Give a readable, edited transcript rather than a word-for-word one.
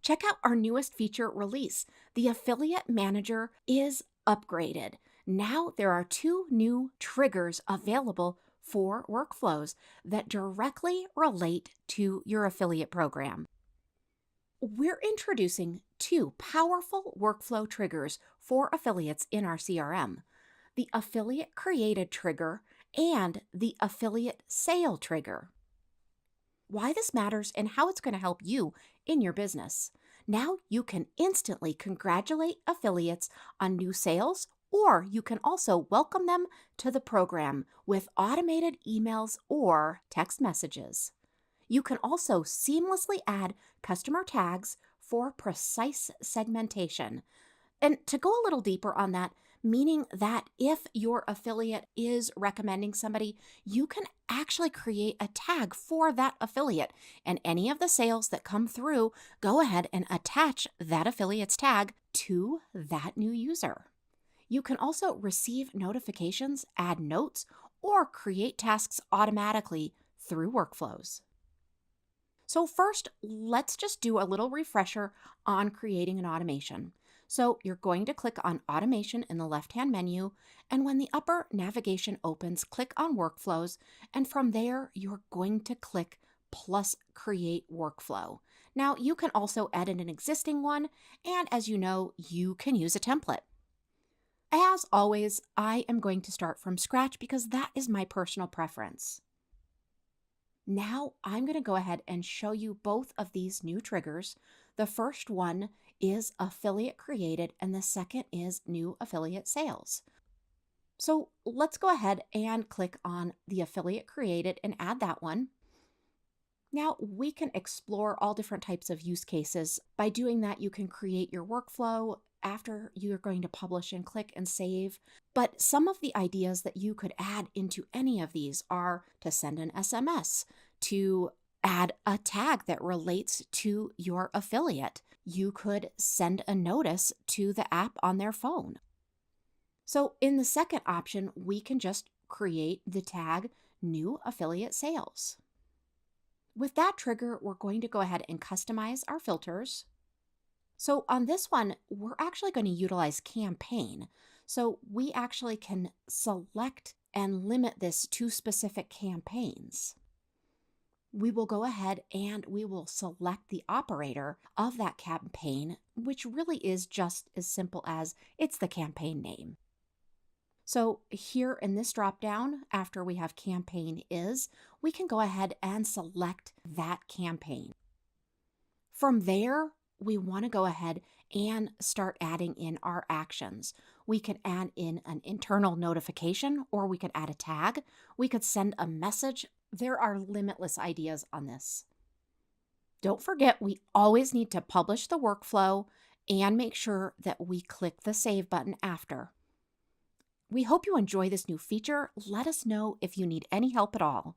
Check out our newest feature release. The Affiliate Manager is upgraded. Now there are two new triggers available for workflows that directly relate to your affiliate program. We're introducing two powerful workflow triggers for affiliates in our CRM: the Affiliate Created trigger and the Affiliate Sale trigger. Why this matters and how it's going to help you in your business. Now you can instantly congratulate affiliates on new sales, or you can also welcome them to the program with automated emails or text messages. You can also seamlessly add customer tags for precise segmentation. And to go a little deeper on that, meaning that if your affiliate is recommending somebody, you can actually create a tag for that affiliate. And any of the sales that come through, go ahead and attach that affiliate's tag to that new user. You can also receive notifications, add notes, or create tasks automatically through workflows. So first, let's just do a little refresher on creating an automation. So you're going to click on Automation in the left-hand menu, and when the upper navigation opens, click on Workflows, and from there, you're going to click plus Create Workflow. Now, you can also edit an existing one, and as you know, you can use a template. As always, I am going to start from scratch because that is my personal preference. Now I'm going to go ahead and show you both of these new triggers. The first one is Affiliate Created and the second is New Affiliate Sales. So let's go ahead and click on the Affiliate Created and add that one. Now we can explore all different types of use cases. By doing that, you can create your workflow after you're going to publish and click and save. But some of the ideas that you could add into any of these are to send an SMS, to add a tag that relates to your affiliate. You could send a notice to the app on their phone. So in the second option, we can just create the tag New Affiliate Sales. With that trigger, we're going to go ahead and customize our filters. So on this one, we're actually going to utilize campaign. So we actually can select and limit this to specific campaigns. We will go ahead and we will select the operator of that campaign, which really is just as simple as it's the campaign name. So here in this dropdown, after we have campaign is, we can go ahead and select that campaign. From there, we want to go ahead and start adding in our actions. We can add in an internal notification, or we could add a tag. We could send a message. There are limitless ideas on this. Don't forget, we always need to publish the workflow and make sure that we click the save button after. We hope you enjoy this new feature. Let us know if you need any help at all.